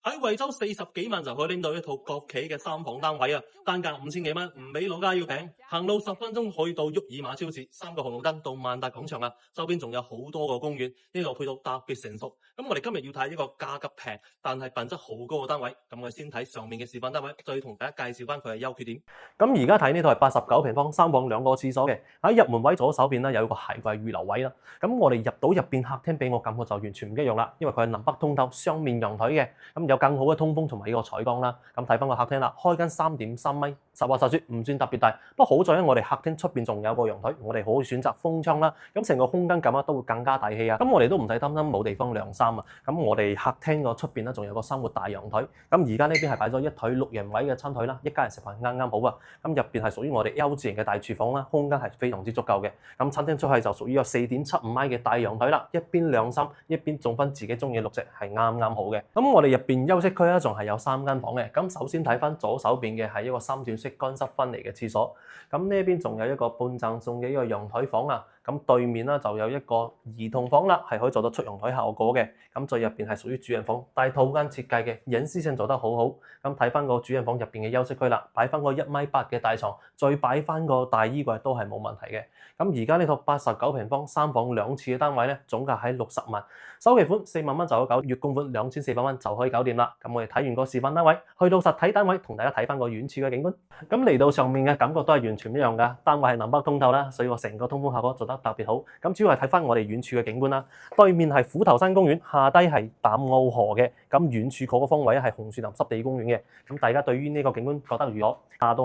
喺惠州40幾萬就可以拎到一套國企嘅3房單位啊，單價5000幾蚊，唔比老家要平。行路10分鐘可以到沃爾瑪超市，3個紅綠燈到萬達廣場啊，周邊仲有好多個公園，呢個配套特別成熟。咁我哋今日要睇一個價格平但係品質好高嘅單位，咁我哋先睇上面嘅示範單位，再同大家介紹翻佢嘅優缺點。咁而家睇呢套係89平方3房2個廁所嘅，喺入門位左手邊咧有一個鞋櫃預留位啦。咁我哋入到入邊客廳俾我感覺就完全唔一樣啦，因為佢係南北通透雙面陽台嘅，咁有更好嘅通風同埋呢個採光啦。咁睇翻個客廳啦，開間3.3米，實話實說唔算特別大，不過好在咧我哋客廳出邊仲有個陽台，我哋可以選擇封窗啦，咁成個空間感都會更加大氣啊。咁我哋都唔使擔心冇地方晾衫啊。咁我哋客廳個出邊咧仲有個生活大陽台，咁而家呢邊係擺咗一台6人位嘅餐台啦，一家人食飯啱啱好啊。咁入邊係屬於我哋優質型嘅大廚房啦，空間係非常之足夠嘅。咁餐廳出去就屬於有4.75米嘅大陽台啦，一邊晾衫一邊種翻自己中意綠植，係啱啱好嘅。咁我哋入邊休息區咧仲係有3間房嘅。咁首先睇翻左手邊嘅係一個3段式乾濕分離嘅廁所，咁呢邊仲有一個半贈送嘅一個陽台房啊。咁對面啦就有一個兒童房啦，係可以做到出陽台效果嘅。咁最入邊係屬於主人房，大套間設計嘅，隱私性做得好好。咁睇翻個主人房入邊嘅休息區啦，擺翻個1.8米嘅大床，再擺翻個大衣櫃都係冇問題嘅。咁而家呢套89平方3房2廁嘅單位咧，總價喺60萬，首期款4萬蚊就可以搞，月供款2400蚊就可以搞掂啦。咁我哋睇完個示範單位，去到實體單位同大家睇翻個遠處嘅景觀。咁嚟到上面嘅感覺都係完全一樣噶，單位係南北通透啦，所以我成個通風效果做得特別好。咁主要係睇翻我哋遠處嘅景觀啦，對面係虎頭山公園，下低係淡澳河嘅。咁遠處嗰個方位係紅樹林濕地公園嘅。咁大家對於呢個景觀覺得如何？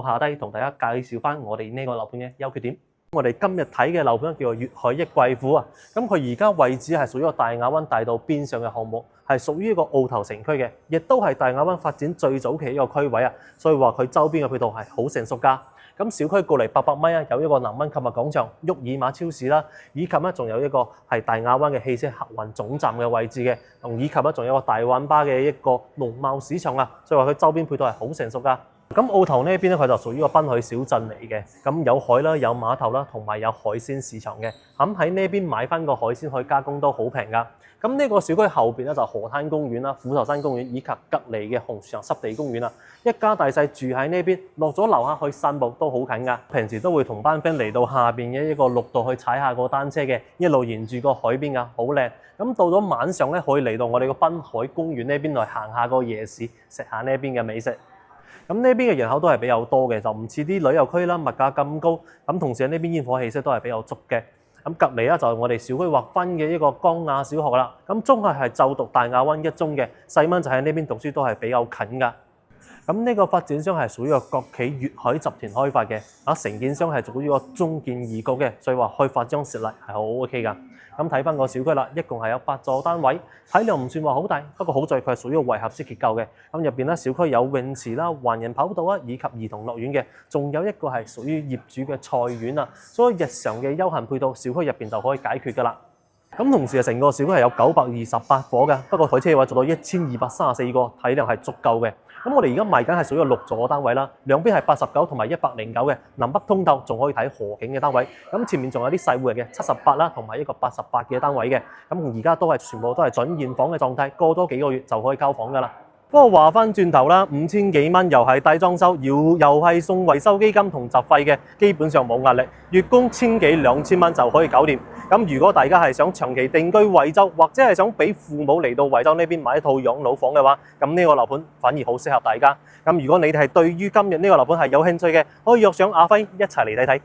下低同大家介紹翻我哋呢個樓盤嘅優缺點。我哋今日睇嘅樓盤叫做粵海益貴府啊。咁佢而家位置係屬於個大亞灣大道邊上嘅項目，係屬於一個澳頭城區嘅，亦都係大亞灣發展最早期一個區位啊。所以話佢周邊嘅配套係好成熟㗎。咁小區過嚟800米啊，有一個南灣購物廣場、沃爾瑪超市啦，以及咧仲有一個係大亞灣嘅汽車客運總站嘅位置嘅，以及咧仲有一個大灣巴嘅一個農貿市場啊，所以話佢周邊配套係好成熟㗎。咁澳頭呢邊咧，佢就屬於個濱海小鎮嚟嘅，咁有海啦，有碼頭啦，同埋有海鮮市場嘅。咁喺呢邊買翻個海鮮去加工都好平噶。咁呢個小區後邊咧就河灘公園啦、虎頭山公園以及隔離嘅紅樹林濕地公園啦。一家大細住喺呢邊，落咗樓下去散步都好近噶。平時都會同班 friend 嚟到下邊嘅一個綠道去踩下個單車嘅，一路沿住個海邊啊，好靚。咁到咗晚上咧，可以嚟到我哋個濱海公園呢邊嚟行下個夜市，食下呢邊嘅美食。咁呢邊嘅人口都係比較多嘅，就唔似啲旅遊區啦，物價咁高。咁同時呢邊煙火氣息都係比較足嘅。咁隔離啦就係我哋小區劃分嘅一個江亞小學啦。咁中學係就讀大亞灣一中嘅，細蚊就喺呢邊讀書都係比較近噶。咁呢個發展商係屬於個國企粵海集團開發嘅，承建商係屬於個中建二局嘅，所以話開發商實力係好 OK 噶。咁睇翻個小區啦，一共係有8座單位，體量唔算話好大，不過好在佢係屬於個圍合式結構嘅。咁入邊咧小區有泳池啦、環人跑道啊，以及兒童樂園嘅，仲有一個係屬於業主嘅菜園啊，所以日常嘅休閒配套小區入邊就可以解決噶啦。咁同時成個小區係有928伙嘅，不過台車嘅話做到1234個，體量係足夠嘅。咁我哋而家賣緊係屬於6座單位啦，兩邊係89同埋109嘅，南北通透，仲可以睇河景嘅單位。咁前面仲有啲細戶嘅78啦，同埋一個88嘅單位嘅。咁而家都係全部都係準現房嘅狀態，過多幾個月就可以交房噶啦。不過話翻轉頭啦，5000幾蚊又係低裝修，又係送維修基金同雜費嘅，基本上冇壓力，月供1000幾2000蚊就可以搞掂。咁如果大家係想長期定居惠州，或者係想俾父母嚟到惠州呢邊買一套養老房嘅話，咁呢個樓盤反而好適合大家。咁如果你哋係對於今日呢個樓盤係有興趣嘅，可以約上阿輝一齊嚟睇睇。